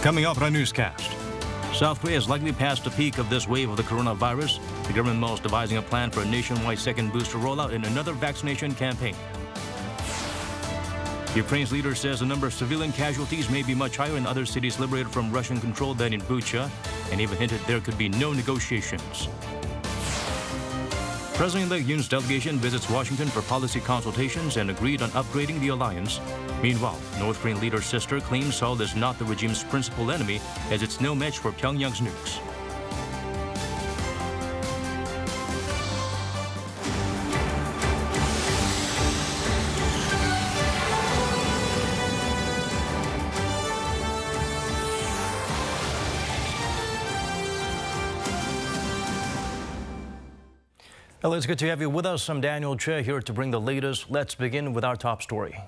Coming up on our newscast, South Korea has likely passed the peak of this wave of the coronavirus. The government is devising a plan for a nationwide second booster rollout in another vaccination campaign. Ukraine's leader says the number of civilian casualties may be much higher in other cities liberated from Russian control than in Bucha, and even hinted there could be no negotiations. President-elect Yoon's delegation visits Washington for policy consultations and agreed on upgrading the alliance. Meanwhile, North Korean leader's sister claims Seoul is not the regime's principal enemy, as it's no match for Pyongyang's nukes. Well, it's good to have you with us. I'm Daniel Che here to bring the latest. Let's begin with our top story.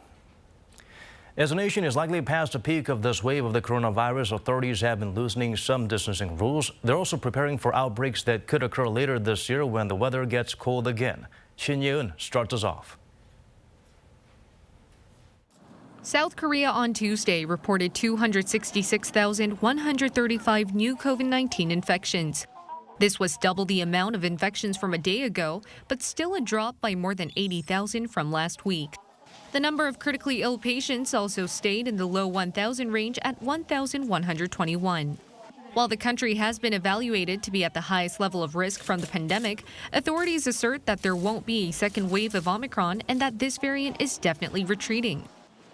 As the nation is likely past the peak of this wave of the coronavirus, authorities have been loosening some distancing rules. They're also preparing for outbreaks that could occur later this year when the weather gets cold again. Yoon starts us off. South Korea on Tuesday reported 266,135 new COVID-19 infections. This was double the amount of infections from a day ago, but still a drop by more than 80,000 from last week. The number of critically ill patients also stayed in the low 1,000 range at 1,121. While the country has been evaluated to be at the highest level of risk from the pandemic, authorities assert that there won't be a second wave of Omicron and that this variant is definitely retreating.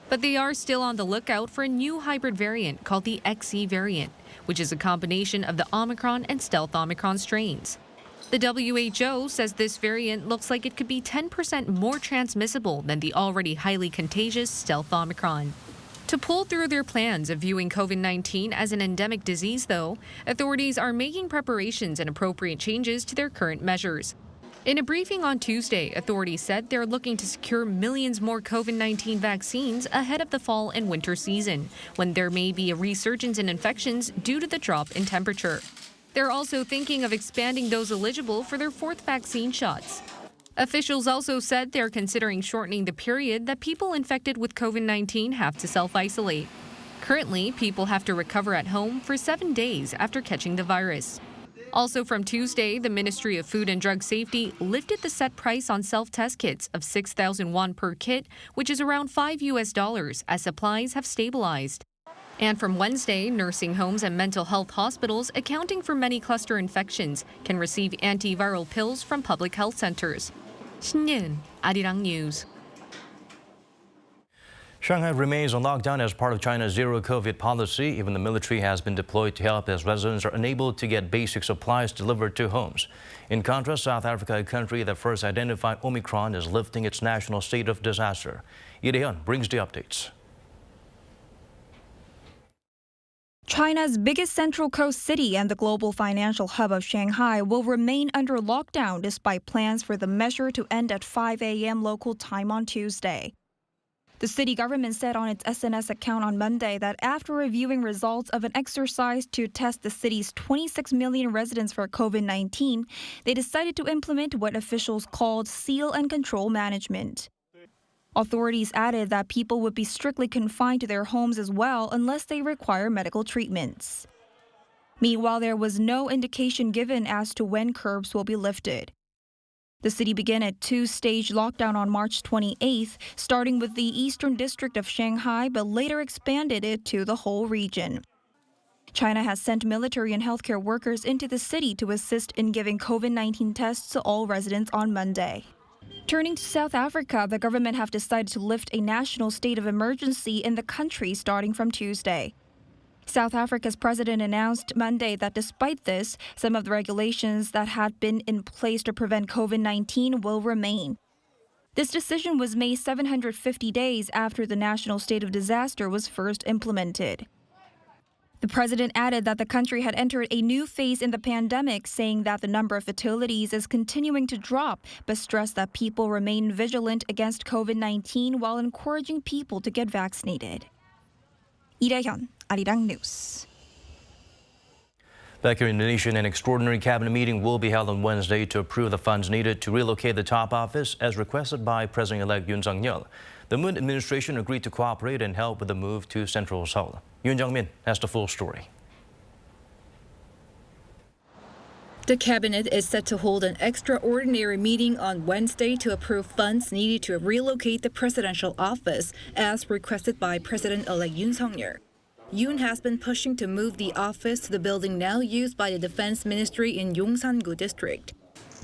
But they are still on the lookout for a new hybrid variant called the XE variant, which is a combination of the Omicron and stealth Omicron strains. The WHO says this variant looks like it could be 10% more transmissible than the already highly contagious stealth Omicron. To pull through their plans of viewing COVID-19 as an endemic disease, though, authorities are making preparations and appropriate changes to their current measures. In a briefing on Tuesday, authorities said they're looking to secure millions more COVID-19 vaccines ahead of the fall and winter season, when there may be a resurgence in infections due to the drop in temperature. They're also thinking of expanding those eligible for their fourth vaccine shots. Officials also said they're considering shortening the period that people infected with COVID-19 have to self-isolate. Currently, people have to recover at home for 7 days after catching the virus. Also from Tuesday, the Ministry of Food and Drug Safety lifted the set price on self-test kits of 6,000 won per kit, which is around $5 as supplies have stabilized. And from Wednesday, nursing homes and mental health hospitals accounting for many cluster infections can receive antiviral pills from public health centers. Yoon, Arirang News. Shanghai remains on lockdown as part of China's zero COVID policy. Even the military has been deployed to help as residents are unable to get basic supplies delivered to homes. In contrast, South Africa, a country that first identified Omicron, is lifting its national state of disaster. Yoon brings the updates. China's biggest Central Coast city and the global financial hub of Shanghai will remain under lockdown despite plans for the measure to end at 5 a.m. local time on Tuesday. The city government said on its SNS account on Monday that after reviewing results of an exercise to test the city's 26 million residents for COVID-19, they decided to implement what officials called seal and control management. Authorities added that people would be strictly confined to their homes as well unless they require medical treatments. Meanwhile, there was no indication given as to when curbs will be lifted. The city began a two-stage lockdown on March 28th, starting with the eastern district of Shanghai, but later expanded it to the whole region. China has sent military and healthcare workers into the city to assist in giving COVID-19 tests to all residents on Monday. Turning to South Africa, the government have decided to lift a national state of emergency in the country starting from Tuesday. South Africa's president announced Monday that despite this, some of the regulations that had been in place to prevent COVID-19 will remain. This decision was made 750 days after the national state of disaster was first implemented. The president added that the country had entered a new phase in the pandemic, saying that the number of fatalities is continuing to drop, but stressed that people remain vigilant against COVID-19 while encouraging people to get vaccinated. Lee-hyun, Arirang News. Back here in the nation, an extraordinary cabinet meeting will be held on Wednesday to approve the funds needed to relocate the top office as requested by President-elect Yoon. The Moon administration agreed to cooperate and help with the move to central Seoul. Yoon has the full story. The cabinet is set to hold an extraordinary meeting on Wednesday to approve funds needed to relocate the presidential office, as requested by President-elect Yoon. Yoon has been pushing to move the office to the building now used by the Defense Ministry in Yongsan-gu district.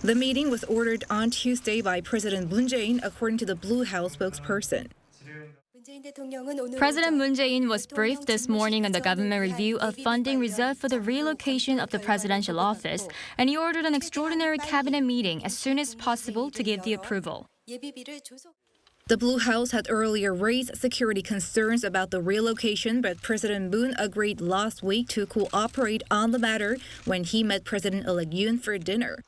The meeting was ordered on Tuesday by President Moon Jae-in, according to the Blue House spokesperson. President Moon Jae-in was briefed this morning on the government review of funding reserved for the relocation of the presidential office, and he ordered an extraordinary cabinet meeting as soon as possible to give the approval. The Blue House had earlier raised security concerns about the relocation, but President Moon agreed last week to cooperate on the matter when he met President-elect Yoon for dinner.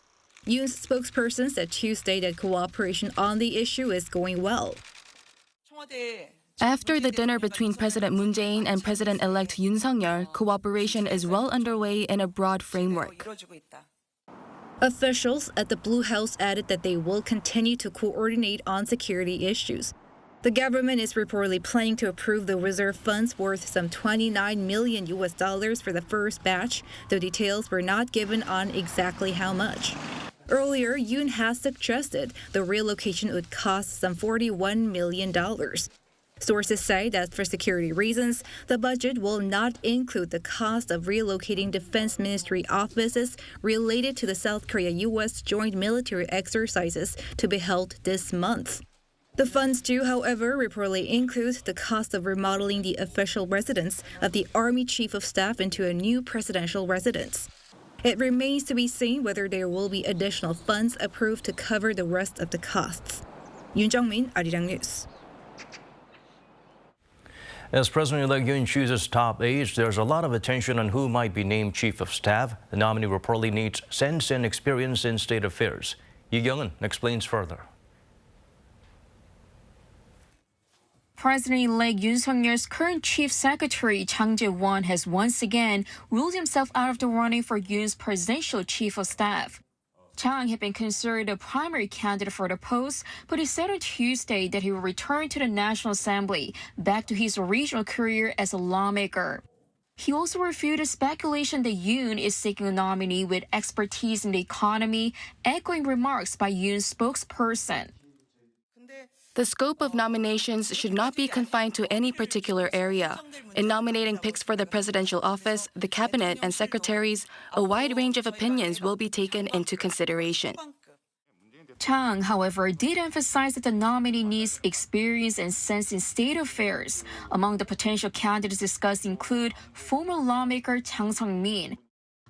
Yoon's spokesperson said Tuesday that cooperation on the issue is going well. After the dinner between President Moon Jae-in and President-elect Yoon, cooperation is well underway in a broad framework. Officials at the Blue House added that they will continue to coordinate on security issues. The government is reportedly planning to approve the reserve funds worth some $29 million for the first batch, though details were not given on exactly how much. Earlier, Yoon has suggested the relocation would cost some $41 million. Sources say that for security reasons, the budget will not include the cost of relocating Defense Ministry offices related to the South Korea-U.S. joint military exercises to be held this month. The funds do, however, reportedly include the cost of remodeling the official residence of the Army Chief of Staff into a new presidential residence. It remains to be seen whether there will be additional funds approved to cover the rest of the costs. Yoon, Arirang News. As President-elect Yoon chooses top aides, there's a lot of attention on who might be named Chief of Staff. The nominee reportedly needs sense and experience in state affairs. Yojong explains further. President-elect Yoon's current Chief Secretary Chang Je-won has once again ruled himself out of the running for Yoon's presidential Chief of Staff. Chang had been considered a primary candidate for the post, but he said on Tuesday that he will return to the National Assembly, back to his original career as a lawmaker. He also refuted speculation that Yoon is seeking a nominee with expertise in the economy, echoing remarks by Yoon's spokesperson. The scope of nominations should not be confined to any particular area. In nominating picks for the presidential office, the cabinet, and secretaries, a wide range of opinions will be taken into consideration. Chang, however, did emphasize that the nominee needs experience and sense in state affairs. Among the potential candidates discussed include former lawmaker Chang Sung-min.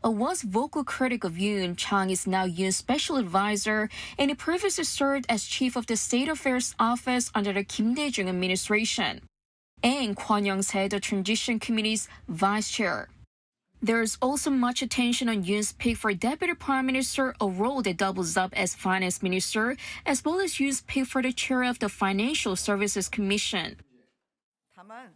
A once vocal critic of Yoon, Chang is now Yoon's special advisor, and he previously served as chief of the State Affairs Office under the Kim Dae-jung administration. And Kwon Young-se, the Transition Committee's vice chair. There is also much attention on Yoon's pick for Deputy Prime Minister, a role that doubles up as Finance Minister, as well as Yoon's pick for the chair of the Financial Services Commission.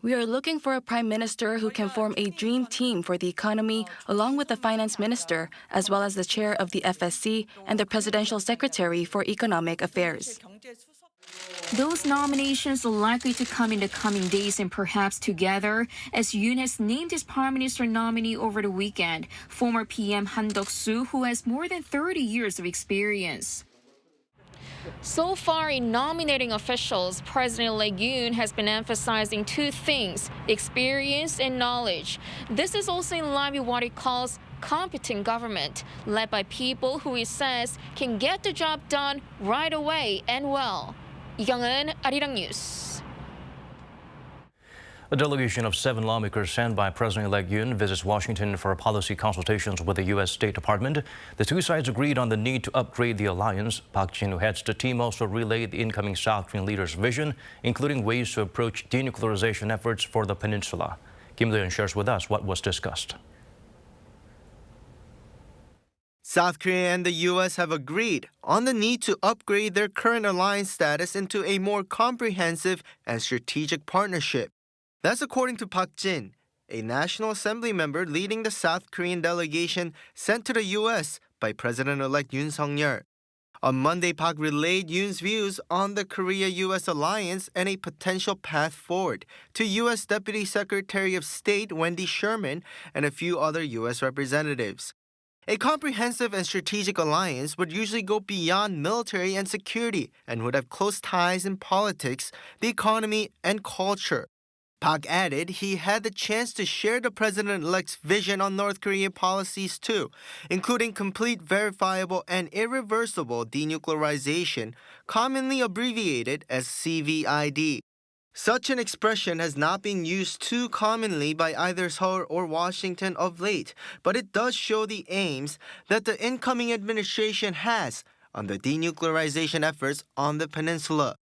We are looking for a prime minister who can form a dream team for the economy, along with the finance minister, as well as the chair of the FSC and the presidential secretary for economic affairs. Those nominations are likely to come in the coming days and perhaps together, as Yoon has named his prime minister nominee over the weekend, former PM Han Duck-soo, who has more than 30 years of experience. So far in nominating officials, President-elect Yoon has been emphasizing two things: experience and knowledge. This is also in line with what he calls competent government, led by people who he says can get the job done right away and well. Yoon, Arirang News. A delegation of 7 lawmakers sent by President-elect Yoon visits Washington for policy consultations with the U.S. State Department. The two sides agreed on the need to upgrade the alliance. Park Jin, who heads the team, also relayed the incoming South Korean leader's vision, including ways to approach denuclearization efforts for the peninsula. Kim Do-yeon shares with us what was discussed. South Korea and the U.S. have agreed on the need to upgrade their current alliance status into a more comprehensive and strategic partnership. That's according to Park Jin, a National Assembly member leading the South Korean delegation sent to the U.S. by President-elect Yoon. On Monday, Park relayed Yoon's views on the Korea-U.S. alliance and a potential path forward to U.S. Deputy Secretary of State Wendy Sherman and a few other U.S. representatives. A comprehensive and strategic alliance would usually go beyond military and security and would have close ties in politics, the economy, and culture. Park added he had the chance to share the president-elect's vision on North Korean policies too, including complete, verifiable, and irreversible denuclearization, commonly abbreviated as CVID. Such an expression has not been used too commonly by either Seoul or Washington of late, but it does show the aims that the incoming administration has on the denuclearization efforts on the peninsula.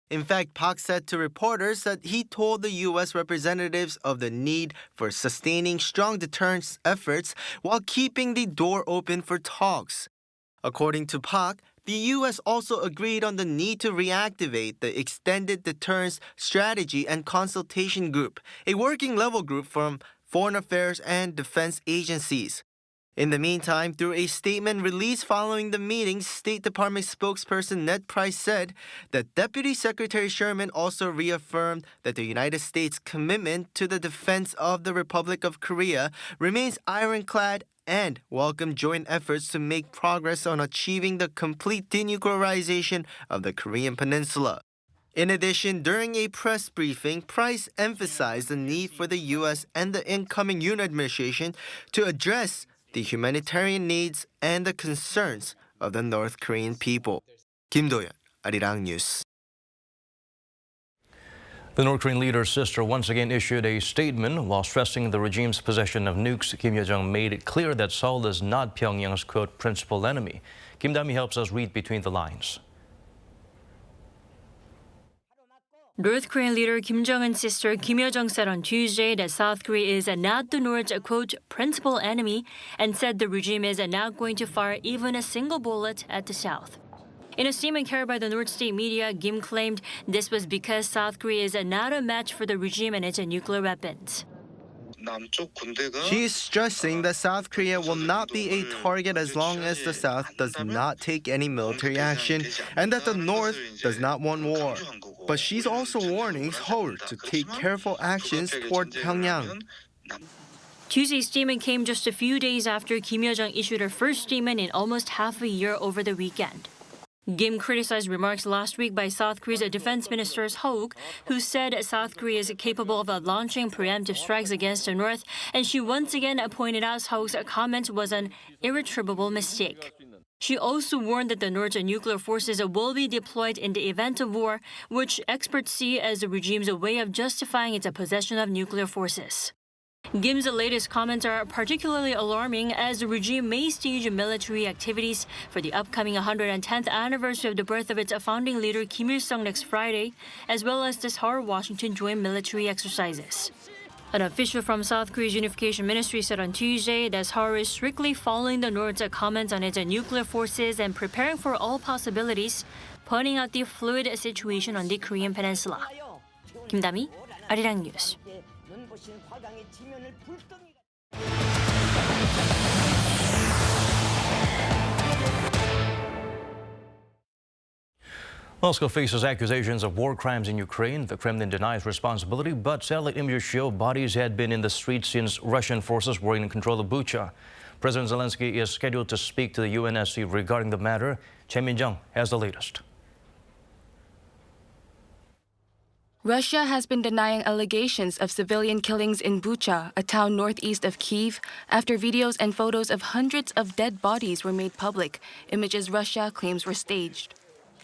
In fact, Park said to reporters that he told the U.S. representatives of the need for sustaining strong deterrence efforts while keeping the door open for talks. According to Park, the U.S. also agreed on the need to reactivate the Extended Deterrence Strategy and Consultation Group, a working-level group from foreign affairs and defense agencies. In the meantime, through a statement released following the meeting, State Department spokesperson Ned Price said that Deputy Secretary Sherman also reaffirmed that the United States' commitment to the defense of the Republic of Korea remains ironclad and welcomed joint efforts to make progress on achieving the complete denuclearization of the Korean peninsula. In addition, during a press briefing, Price emphasized the need for the U.S. and the incoming Yoon administration to address the humanitarian needs and the concerns of the North Korean people. Kim Do-yeon, Arirang News. The North Korean leader's sister once again issued a statement while stressing the regime's possession of nukes. Kim Yojong made it clear that Seoul is not Pyongyang's, quote, principal enemy. Kim Dami helps us read between the lines. North Korean leader Kim Jong-un's sister Kim Yo-jong said on Tuesday that South Korea is not the North's, quote, principal enemy, and said the regime is not going to fire even a single bullet at the South. In a statement carried by the North State media, Kim claimed this was because South Korea is not a match for the regime and its nuclear weapons. She is stressing that South Korea will not be a target as long as the South does not take any military action and that the North does not want war. But she's also warning Seoul to take careful actions toward Pyongyang. Tuesday's statement came just a few days after Kim Yo-jong issued her first statement in almost half a year over the weekend. Kim criticized remarks last week by South Korea's defense minister Seok, who said South Korea is capable of launching preemptive strikes against the North, and she once again pointed out Seok's comment was an irretrievable mistake. She also warned that the North's nuclear forces will be deployed in the event of war, which experts see as the regime's way of justifying its possession of nuclear forces. Kim's latest comments are particularly alarming as the regime may stage military activities for the upcoming 110th anniversary of the birth of its founding leader Kim Il-sung next Friday, as well as the Seoul-Washington joint military exercises. An official from South Korea's Unification Ministry said on Tuesday that Seoul is strictly following the North's comments on its nuclear forces and preparing for all possibilities, pointing out the fluid situation on the Korean peninsula. Kim Dami, Arirang News. Moscow faces accusations of war crimes in Ukraine. The Kremlin denies responsibility, but satellite images show bodies had been in the streets since Russian forces were in control of Bucha. President Zelensky is scheduled to speak to the UNSC regarding the matter. Choi Min-jung has the latest. Russia has been denying allegations of civilian killings in Bucha, a town northeast of Kyiv, after videos and photos of hundreds of dead bodies were made public, images Russia claims were staged.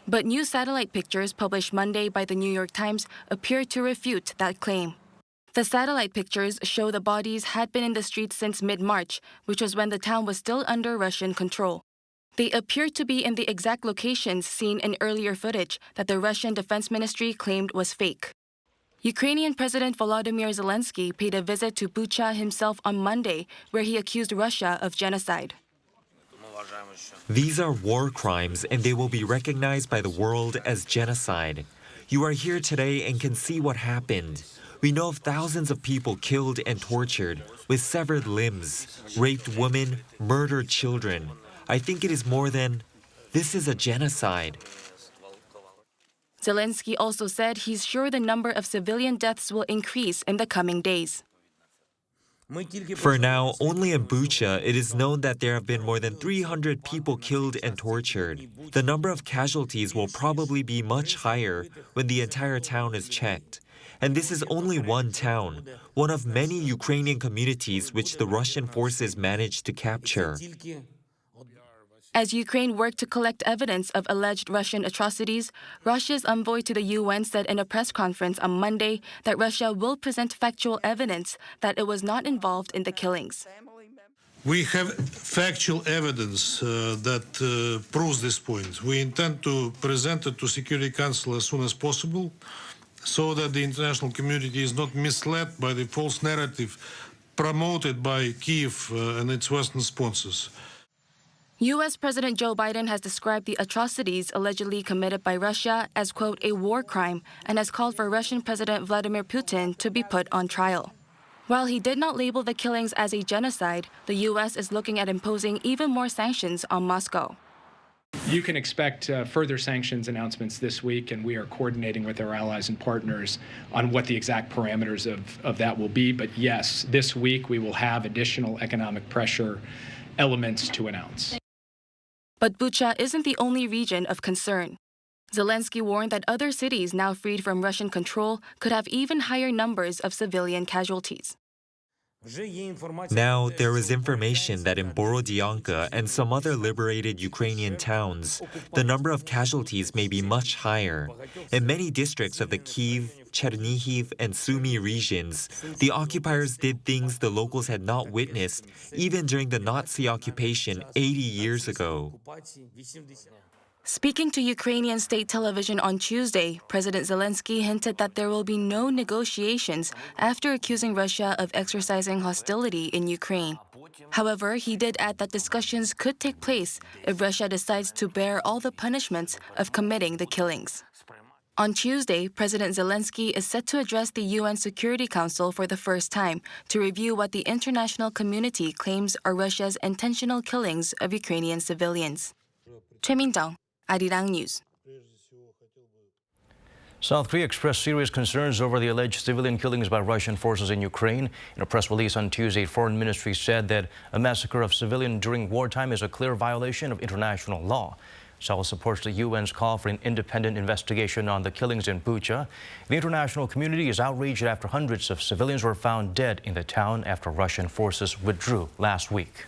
But new satellite pictures published Monday by the New York Times appear to refute that claim. The satellite pictures show the bodies had been in the streets since mid-March, which was when the town was still under Russian control. They appear to be in the exact locations seen in earlier footage that the Russian Defense Ministry claimed was fake. Ukrainian President Volodymyr Zelensky paid a visit to Bucha himself on Monday, where he accused Russia of genocide. These are war crimes, and they will be recognized by the world as genocide. You are here today and can see what happened. We know of thousands of people killed and tortured, with severed limbs, raped women, murdered children. I think it is more than This is a genocide. Zelensky also said he's sure the number of civilian deaths will increase in the coming days. For now, only in Bucha, it is known that there have been more than 300 people killed and tortured. The number of casualties will probably be much higher when the entire town is checked. And this is only one town, one of many Ukrainian communities which the Russian forces managed to capture. As Ukraine worked to collect evidence of alleged Russian atrocities, Russia's envoy to the UN said in a press conference on Monday that Russia will present factual evidence that it was not involved in the killings. We have factual evidence that proves this point. We intend to present it to Security Council as soon as possible so that the international community is not misled by the false narrative promoted by Kyiv and its Western sponsors. U.S. President Joe Biden has described the atrocities allegedly committed by Russia as, quote, a war crime, and has called for Russian President Vladimir Putin to be put on trial. While he did not label the killings as a genocide, the U.S. is looking at imposing even more sanctions on Moscow. You can expect further sanctions announcements this week, and we are coordinating with our allies and partners on what the exact parameters of that will be. But yes, this week we will have additional economic pressure elements to announce. But Bucha isn't the only region of concern. Zelensky warned that other cities now freed from Russian control could have even higher numbers of civilian casualties. Now, there is information that in Borodyanka and some other liberated Ukrainian towns, the number of casualties may be much higher. In many districts of the Kyiv, Chernihiv, and Sumy regions, the occupiers did things the locals had not witnessed, even during the Nazi occupation 80 years ago. Speaking to Ukrainian state television on Tuesday, President Zelensky hinted that there will be no negotiations after accusing Russia of exercising hostility in Ukraine. However, he did add that discussions could take place if Russia decides to bear all the punishments of committing the killings. On Tuesday, President Zelensky is set to address the UN Security Council for the first time to review what the international community claims are Russia's intentional killings of Ukrainian civilians. Choi Min-jung, Arirang News. South Korea expressed serious concerns over the alleged civilian killings by Russian forces in Ukraine. In a press release on Tuesday, Foreign Ministry said that a massacre of civilians during wartime is a clear violation of international law. Seoul supports the UN's call for an independent investigation on the killings in Bucha. The international community is outraged after hundreds of civilians were found dead in the town after Russian forces withdrew last week.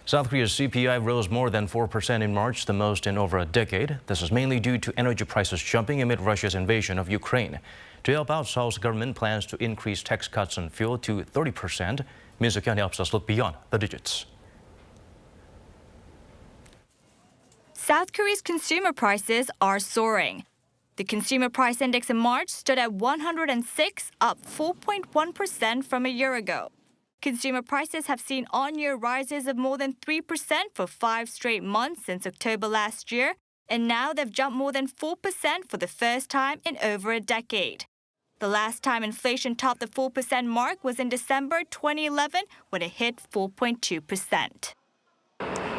South Korea's CPI rose more than 4% in March, the most in over a decade. This is mainly due to energy prices jumping amid Russia's invasion of Ukraine. To help out, Seoul's government plans to increase tax cuts on fuel to 30%. Min Suk-hyun helps us look beyond the digits. South Korea's consumer prices are soaring. The consumer price index in March stood at 106, up 4.1% from a year ago. Consumer prices have seen on-year rises of more than 3% for 5 straight months since October last year, and now they've jumped more than 4% for the first time in over a decade. The last time inflation topped the 4% mark was in December 2011, when it hit 4.2%.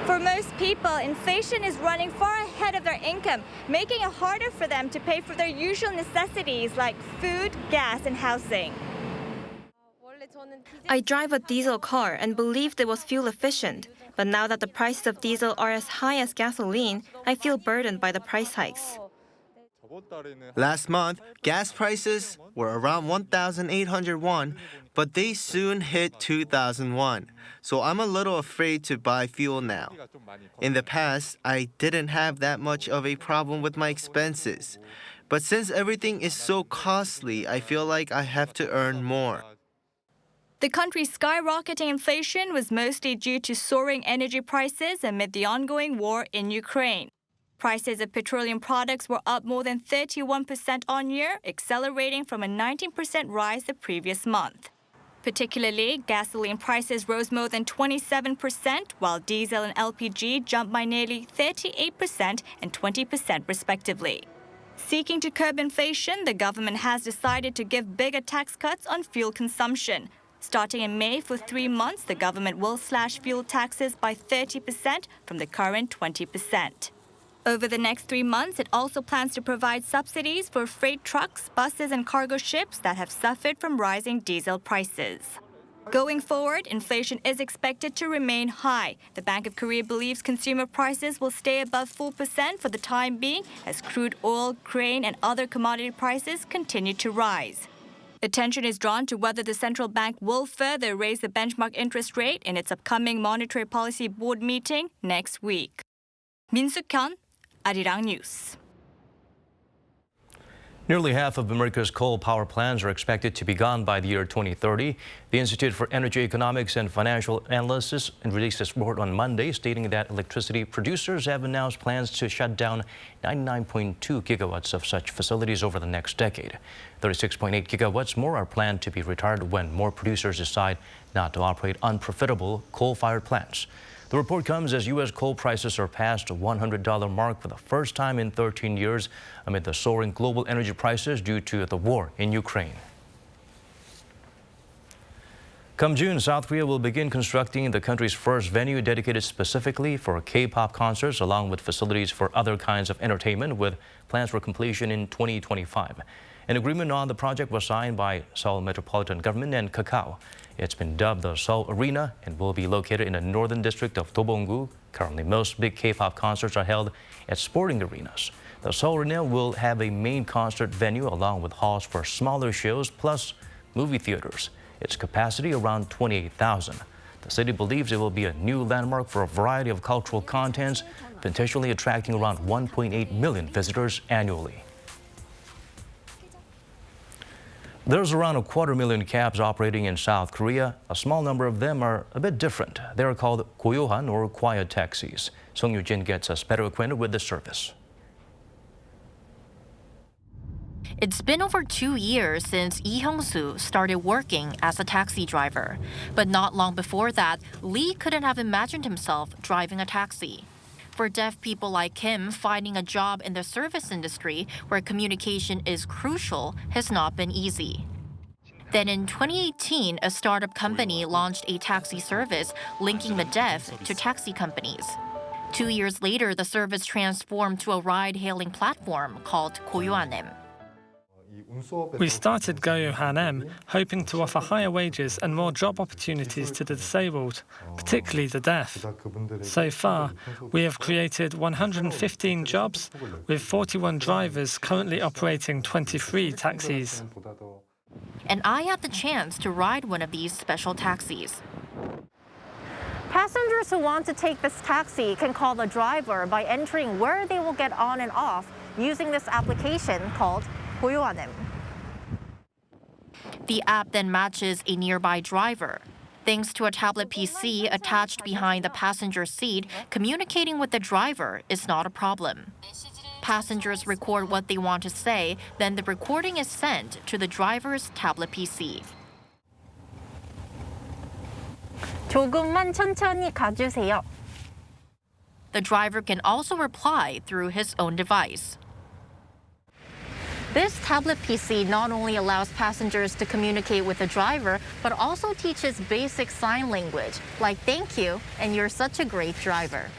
For most people, inflation is running far ahead of their income, making it harder for them to pay for their usual necessities like food, gas, and housing. I drive a diesel car and believed it was fuel efficient, but now that the prices of diesel are as high as gasoline, I feel burdened by the price hikes. Last month, gas prices were around 1,800 won, but they soon hit 2,000 won. So I'm a little afraid to buy fuel now. In the past, I didn't have that much of a problem with my expenses. But since everything is so costly, I feel like I have to earn more. The country's skyrocketing inflation was mostly due to soaring energy prices amid the ongoing war in Ukraine. Prices of petroleum products were up more than 31% on year, accelerating from a 19% rise the previous month. Particularly, gasoline prices rose more than 27%, while diesel and LPG jumped by nearly 38% and 20% respectively. Seeking to curb inflation, the government has decided to give bigger tax cuts on fuel consumption. Starting in May, for 3 months, the government will slash fuel taxes by 30% from the current 20%. Over the next 3 months, it also plans to provide subsidies for freight trucks, buses, and cargo ships that have suffered from rising diesel prices. Going forward, inflation is expected to remain high. The Bank of Korea believes consumer prices will stay above 4% for the time being as crude oil, grain, and other commodity prices continue to rise. Attention is drawn to whether the central bank will further raise the benchmark interest rate in its upcoming Monetary Policy Board meeting next week. Min Suk-hyun, Arirang News. Nearly half of America's coal power plants are expected to be gone by the year 2030. The Institute for Energy Economics and Financial Analysis released a report on Monday stating that electricity producers have announced plans to shut down 99.2 gigawatts of such facilities over the next decade. 36.8 gigawatts more are planned to be retired when more producers decide not to operate unprofitable coal-fired plants. The report comes as U.S. coal prices surpassed the $100 mark for the first time in 13 years amid the soaring global energy prices due to the war in Ukraine. Come June, South Korea will begin constructing the country's first venue dedicated specifically for K-pop concerts, along with facilities for other kinds of entertainment, with plans for completion in 2025. An agreement on the project was signed by Seoul Metropolitan Government and Kakao. It's been dubbed the Seoul Arena and will be located in the northern district of Dobong-gu. Currently, most big K-pop concerts are held at sporting arenas. The Seoul Arena will have a main concert venue along with halls for smaller shows plus movie theaters. Its capacity around 28,000. The city believes it will be a new landmark for a variety of cultural contents, potentially attracting around 1.8 million visitors annually. There's around 250,000 cabs operating in South Korea. A small number of them are a bit different. They are called 고요한 or quiet taxis. Song Yoo-jin gets us better acquainted with the service. It's been over 2 years since Lee Hyung-soo started working as a taxi driver. But not long before that, Lee couldn't have imagined himself driving a taxi. For deaf people like him, finding a job in the service industry where communication is crucial has not been easy. Then in 2018, a startup company launched a taxi service linking the deaf to taxi companies. 2 years later, the service transformed to a ride-hailing platform called 고요한. We started gov't hoping to offer higher wages and more job opportunities to the disabled, particularly the deaf. So far, we have created 115 jobs, with 41 drivers currently operating 23 taxis. And I had the chance to ride one of these special taxis. Passengers who want to take this taxi can call the driver by entering where they will get on and off using this application called 고요한. The app then matches a nearby driver. Thanks to a tablet PC attached behind the passenger seat, communicating with the driver is not a problem. Passengers record what they want to say, then the recording is sent to the driver's tablet PC. 조금만 천천히 가주세요. The driver can also reply through his own device. This tablet PC not only allows passengers to communicate with the driver, but also teaches basic sign language, like thank you and you're such a great driver.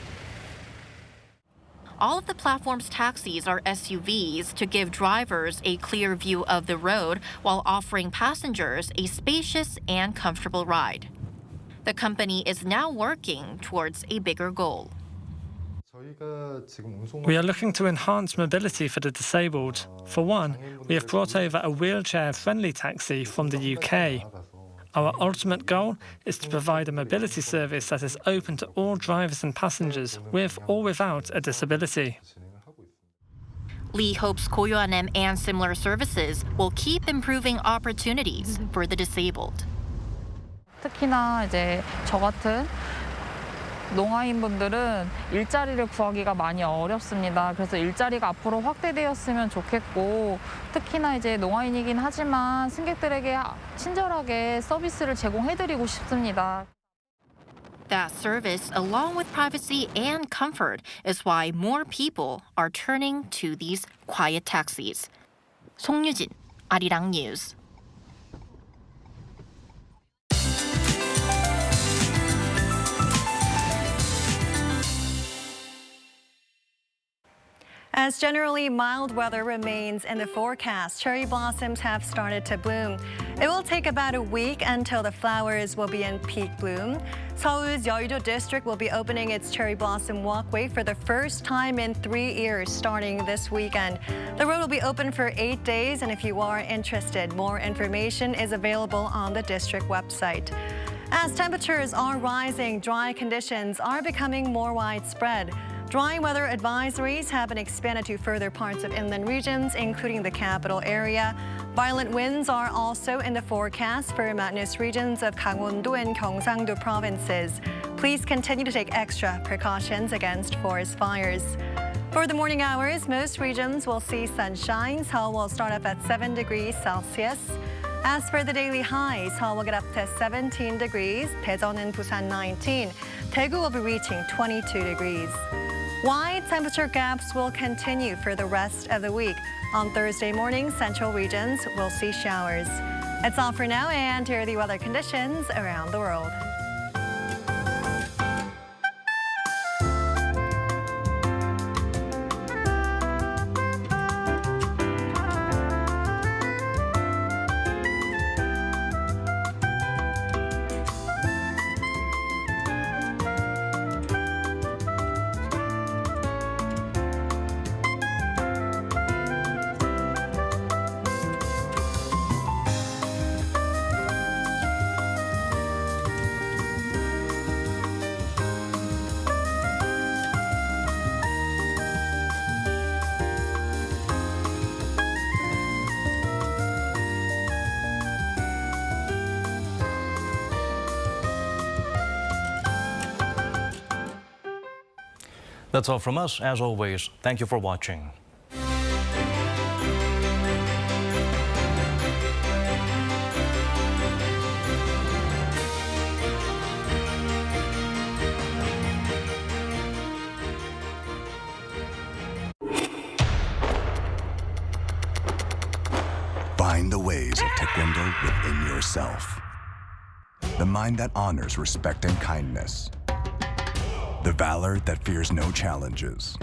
All of the platform's taxis are SUVs to give drivers a clear view of the road while offering passengers a spacious and comfortable ride. The company is now working towards a bigger goal. We are looking to enhance mobility for the disabled. For one, we have brought over a wheelchair-friendly taxi from the UK. Our ultimate goal is to provide a mobility service that is open to all drivers and passengers, with or without a disability. Lee hopes 고요한 and similar services will keep improving opportunities for the disabled. 특히나 이제 저 같은 농아인분들은 일자리를 구하기가 많이 어렵습니다. 그래서 일자리가 앞으로 확대되었으면 좋겠고, 특히나 이제 농아인이긴 하지만 승객들에게 친절하게 서비스를 제공해드리고 싶습니다. That service, along with privacy and comfort, is why more people are turning to these quiet taxis. 송유진, 아리랑 뉴스. As generally mild weather remains in the forecast, cherry blossoms have started to bloom. It will take about a week until the flowers will be in peak bloom. Seoul's Yeojong district will be opening its cherry blossom walkway for the first time in 3 years starting this weekend. The road will be open for 8 days, and if you are interested, more information is available on the district website. As temperatures are rising, dry conditions are becoming more widespread. Dry weather advisories have been expanded to further parts of inland regions, including the capital area. Violent winds are also in the forecast for mountainous regions of Gangwon-do and Gyeongsang-do provinces. Please continue to take extra precautions against forest fires. For the morning hours, most regions will see sunshine. Seoul will start up at 7 degrees Celsius. As for the daily highs, Seoul will get up to 17 degrees, Daejeon and Busan 19. Daegu will be reaching 22 degrees. Wide temperature gaps will continue for the rest of the week. On Thursday morning, central regions will see showers. That's all for now, and here are the weather conditions around the world. That's all from us. As always, thank you for watching. Find the ways of Taekwondo within yourself. The mind that honors respect and kindness. The valor that fears no challenges.